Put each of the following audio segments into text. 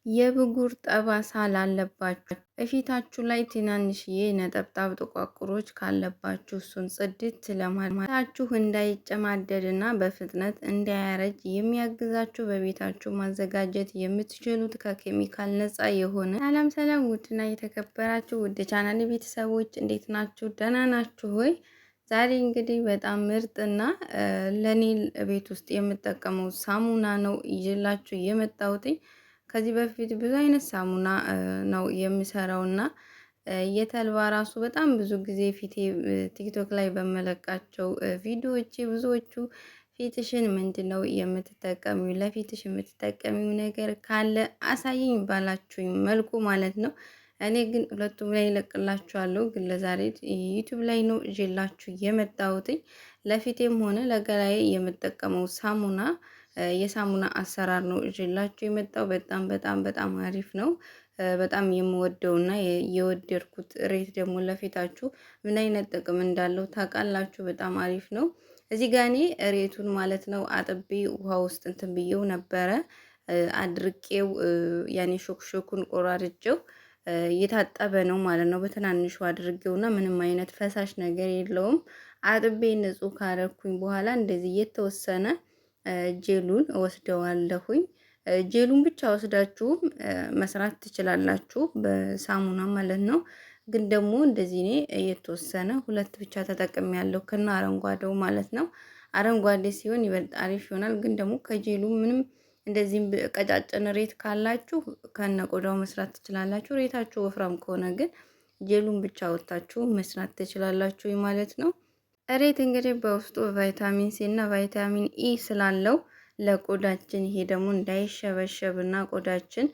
የብጉር ጠባሳ ላለባችሁ እፊታችሁ ላይ ትናንሽዬ ነጠብጣብ ጥቋቁሮች ካለባችሁ እሱን ጽድት ለማለታችሁ እንዳይጨማደድና በፍጥነት እንዳያረጅ የሚያግዛችሁ በቤታችሁ ማዘጋጀት የምትችሉት ከኬሚካል ነፃ የሆነ። ሰላም ሰላም! ውድና የተከበራችሁ ውድ ቻናል ቤተሰቦች እንዴት ናችሁ? ደህና ናችሁ ወይ? ዛሬ እንግዲህ በጣም ምርጥና ለኔ ቤት ውስጥ የምጠቀመው ሳሙና ነው ይዤላችሁ የመጣሁት። ከዚህ በፊት ብዙ አይነት ሳሙና ነው የምሰራውና የተልባ ራሱ በጣም ብዙ ጊዜ ፊቴ ቲክቶክ ላይ በመለቃቸው ቪዲዮዎች ብዙዎቹ ፊትሽን ምንድነው የምትጠቀሚው? ለፊትሽ የምትጠቀሚው ነገር ካለ አሳየኝ ባላችሁኝ መልኩ ማለት ነው። እኔ ግን ሁለቱም ላይ እለቅላችኋለሁ፣ ግን ለዛሬ ዩቲዩብ ላይ ነው ይዤላችሁ የመጣሁት። ለፊቴም ሆነ ለገላዬ የምጠቀመው ሳሙና የሳሙና አሰራር ነው ይዤላችሁ የመጣው። በጣም አሪፍ ነው። በጣም የምወደውና የወደድኩት ሬት ደግሞ ለፊታችሁ ምን አይነት ጥቅም እንዳለው ታውቃላችሁ። በጣም አሪፍ ነው። እዚህ ጋር እኔ ሬቱን ማለት ነው አጥቤ ውሃ ውስጥ እንትን ብዬው ነበረ አድርቄው ያኔ ሾክሾኩን ቆራርጬው የታጠበ ነው ማለት ነው። በትናንሹ አድርጌውና ምንም አይነት ፈሳሽ ነገር የለውም። አጥቤ ንጹህ ካረኩኝ በኋላ እንደዚህ የተወሰነ ጄሉን ወስደዋለሁኝ። ጄሉን ብቻ ወስዳችሁም መስራት ትችላላችሁ በሳሙና ማለት ነው። ግን ደግሞ እንደዚህ እኔ የተወሰነ ሁለት ብቻ ተጠቅሜ ያለው ከና አረንጓዴው ማለት ነው። አረንጓዴ ሲሆን ይበልጥ አሪፍ ይሆናል። ግን ደግሞ ከጄሉ ምንም እንደዚህም ቀጫጭን ሬት ካላችሁ ከነ ቆዳው መስራት ትችላላችሁ። ሬታችሁ ወፍራም ከሆነ ግን ጄሉን ብቻ ወጣችሁ መስራት ትችላላችሁ ማለት ነው። እሬት እንግዲህ በውስጡ ቫይታሚን ሲ እና ቫይታሚን ኢ ስላለው ለቆዳችን ይሄ ደግሞ እንዳይሸበሸብና ቆዳችን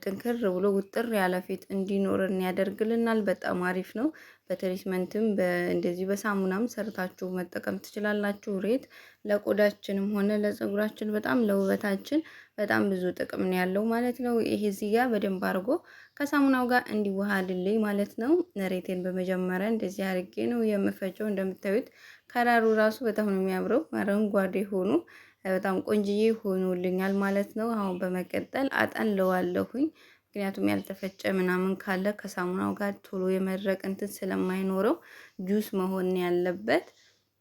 ጥንክር ብሎ ውጥር ያለ ፊት እንዲኖርን ያደርግልናል። በጣም አሪፍ ነው። በትሪትመንትም እንደዚህ በሳሙናም ሰርታችሁ መጠቀም ትችላላችሁ። ሬት ለቆዳችንም ሆነ ለፀጉራችን በጣም ለውበታችን በጣም ብዙ ጥቅም ነው ያለው ማለት ነው። ይሄ እዚህ ጋር በደንብ አድርጎ ከሳሙናው ጋር እንዲዋሃድልኝ ማለት ነው። ሬቴን በመጀመሪያ እንደዚህ አድርጌ ነው የምፈጨው። እንደምታዩት ከለሩ ራሱ በጣም ነው የሚያምረው። አረንጓዴ ሆኖ በጣም ቆንጅዬ ሆኖልኛል ማለት ነው። አሁን በመቀጠል አጠለዋለሁኝ። ምክንያቱም ያልተፈጨ ምናምን ካለ ከሳሙናው ጋር ቶሎ የመድረቅ እንትን ስለማይኖረው ጁስ መሆን ያለበት።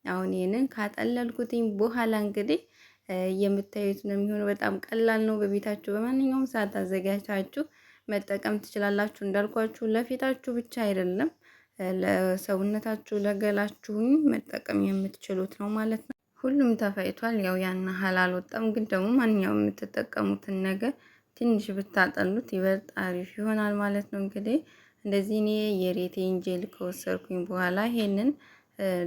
አሁን ይሄንን ካጠለልኩትኝ በኋላ እንግዲህ የምታዩት ነው የሚሆነው። በጣም ቀላል ነው። በቤታችሁ በማንኛውም ሰዓት አዘጋጅታችሁ መጠቀም ትችላላችሁ። እንዳልኳችሁ ለፊታችሁ ብቻ አይደለም፣ ለሰውነታችሁ ለገላችሁም መጠቀም የምትችሉት ነው ማለት ነው። ሁሉም ተፈይቷል። ያው ያን ያህል አልወጣም፣ ግን ደግሞ ማንኛውም የምትጠቀሙትን ነገር ትንሽ ብታጠሉት ይበልጥ አሪፍ ይሆናል ማለት ነው። እንግዲህ እንደዚህ እኔ የሬቴን ጄል ከወሰድኩኝ በኋላ ይሄንን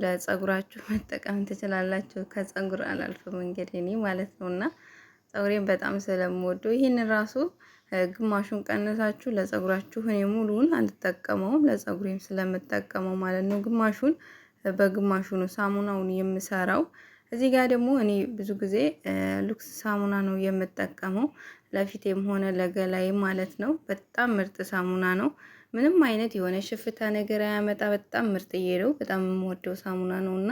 ለጸጉራችሁ መጠቀም ትችላላችሁ። ከጸጉር አላልፍም እንግዲህ እኔ ማለት ነውና ጸጉሬን በጣም ስለምወደው ይሄንን ራሱ ግማሹን ቀነሳችሁ ለጸጉራችሁ። እኔ ሙሉውን አልጠቀመውም ለጸጉሬም ስለምጠቀመው ማለት ነው። ግማሹን በግማሹ ነው ሳሙናውን የምሰራው። እዚህ ጋር ደግሞ እኔ ብዙ ጊዜ ሉክስ ሳሙና ነው የምጠቀመው ለፊቴም ሆነ ለገላይ ማለት ነው። በጣም ምርጥ ሳሙና ነው። ምንም አይነት የሆነ ሽፍታ ነገር አያመጣ። በጣም ምርጥዬ ነው። በጣም የምወደው ሳሙና ነውና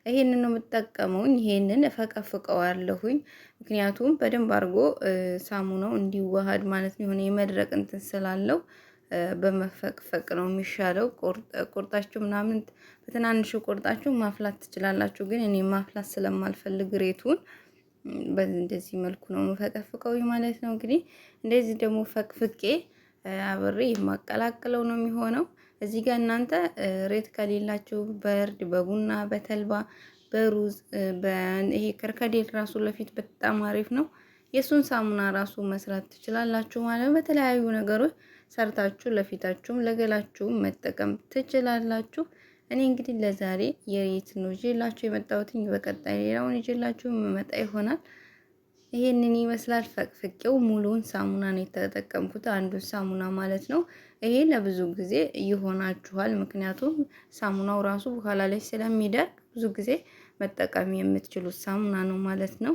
ይሄንን ነው የምጠቀመው። ይሄንን እፈቀፍቀዋለሁኝ ምክንያቱም በደንብ አድርጎ ሳሙናው እንዲዋሃድ ማለት ነው። የሆነ የመድረቅ እንትን ስላለው በመፈቅፈቅ ነው የሚሻለው። ቁርጣችሁ ምናምን በትናንሹ ቁርጣችሁ ማፍላት ትችላላችሁ። ግን እኔ ማፍላት ስለማልፈልግ ሬቱን በእንደዚህ መልኩ ነው የምፈቀፍቀው ማለት ነው። እንግዲህ እንደዚህ ደግሞ ፈቅፍቄ አብሬ የማቀላቅለው ነው የሚሆነው። እዚህ ጋር እናንተ ሬት ከሌላችሁ በእርድ በቡና በተልባ በሩዝ ይሄ ከርከዴል ራሱ ለፊት በጣም አሪፍ ነው። የሱን ሳሙና ራሱ መስራት ትችላላችሁ ማለት በተለያዩ ነገሮች ሰርታችሁ ለፊታችሁም ለገላችሁም መጠቀም ትችላላችሁ። እኔ እንግዲህ ለዛሬ የሬት ነው ይዤላችሁ የመጣሁት። በቀጣይ ሌላውን ይዤላችሁ መመጣ ይሆናል። ይሄንን ይመስላል። ፈቅፍቄው ሙሉውን ሳሙና ነው የተጠቀምኩት፣ አንዱን ሳሙና ማለት ነው። ይሄ ለብዙ ጊዜ ይሆናችኋል። ምክንያቱም ሳሙናው ራሱ በኋላ ላይ ስለሚደርቅ ብዙ ጊዜ መጠቀም የምትችሉት ሳሙና ነው ማለት ነው።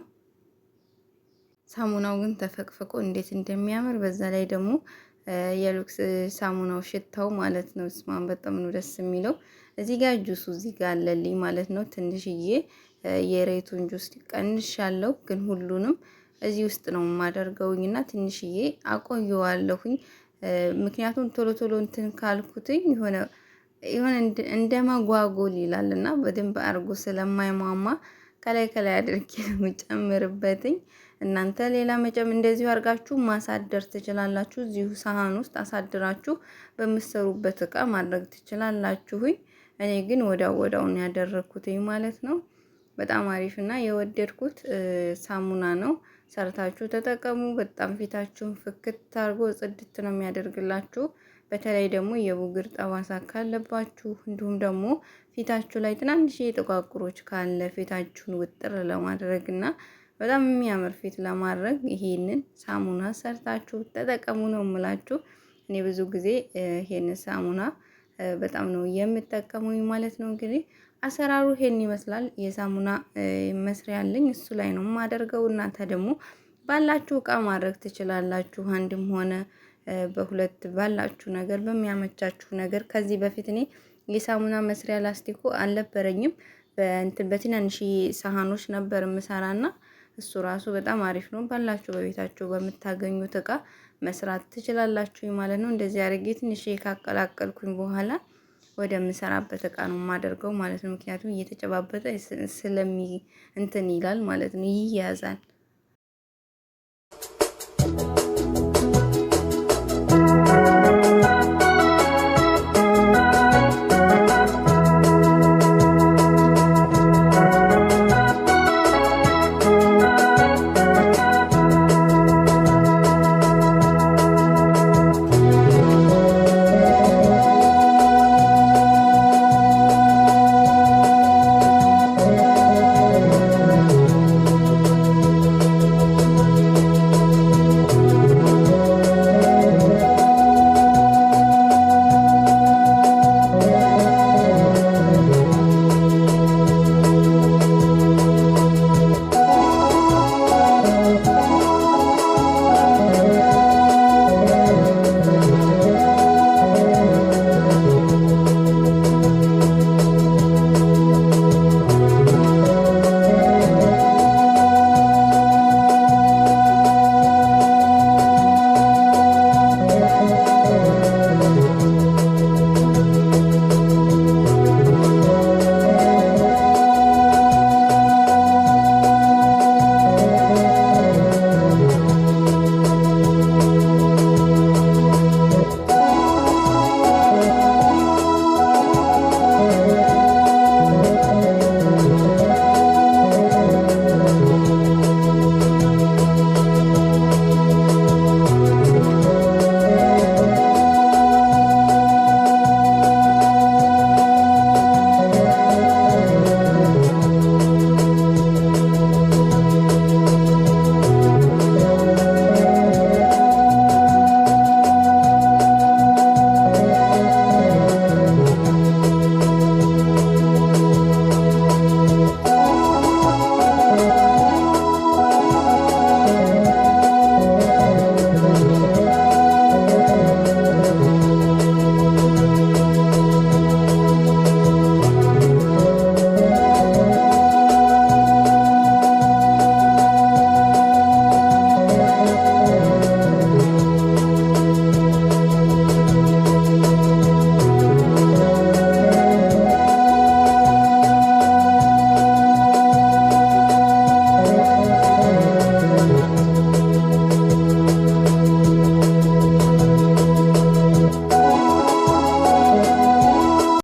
ሳሙናው ግን ተፈቅፍቆ እንዴት እንደሚያምር በዛ ላይ ደግሞ የሉክስ ሳሙናው ሽታው ማለት ነው። ስማን በጣም ነው ደስ የሚለው። እዚህ ጋር ጁሱ እዚህ ጋር አለልኝ ማለት ነው። ትንሽዬ የሬቱን ጁስ ቀንሻለሁ፣ ግን ሁሉንም እዚህ ውስጥ ነው የማደርገውኝና ትንሽዬ አቆየዋለሁኝ። ምክንያቱም ቶሎ ቶሎ እንትን ካልኩትኝ የሆነ እንደ መጓጎል ይላልና በደንብ አርጎ ስለማይሟማ ከላይ ከላይ አድርጌ ነው ጨምርበትኝ። እናንተ ሌላ እንደዚሁ አርጋችሁ ማሳደር ትችላላችሁ። እዚሁ ሳህን ውስጥ አሳድራችሁ በምትሰሩበት እቃ ማድረግ ትችላላችሁኝ። እኔ ግን ወዳውን ያደረኩትኝ ማለት ነው። በጣም አሪፍ እና የወደድኩት ሳሙና ነው። ሰርታችሁ ተጠቀሙ። በጣም ፊታችሁን ፍክት አድርጎ ጽድት ነው የሚያደርግላችሁ። በተለይ ደግሞ የቡግር ጠባሳ ካለባችሁ እንዲሁም ደግሞ ፊታችሁ ላይ ትናንሽ ጥቋቁሮች ካለ ፊታችሁን ውጥር ለማድረግ እና በጣም የሚያምር ፊት ለማድረግ ይሄንን ሳሙና ሰርታችሁ ተጠቀሙ ነው የምላችሁ። እኔ ብዙ ጊዜ ይሄንን ሳሙና በጣም ነው የምጠቀመው ማለት ነው። እንግዲህ አሰራሩ ይሄን ይመስላል። የሳሙና መስሪያ አለኝ፣ እሱ ላይ ነው የማደርገው። እናንተ ደግሞ ባላችሁ እቃ ማድረግ ትችላላችሁ። አንድም ሆነ በሁለት ባላችሁ ነገር በሚያመቻችሁ ነገር። ከዚህ በፊት እኔ የሳሙና መስሪያ ላስቲኩ አልነበረኝም። በትናንሽ ሳህኖች ነበር የምሰራና እሱ ራሱ በጣም አሪፍ ነው። ባላችሁ በቤታችሁ በምታገኙት እቃ መስራት ትችላላችሁ ማለት ነው። እንደዚህ አድርጌ ትንሽ ካቀላቀልኩኝ በኋላ ወደምሰራበት እቃ ነው የማደርገው ማለት ነው። ምክንያቱም እየተጨባበጠ እንትን ይላል ማለት ነው፣ ይያዛል።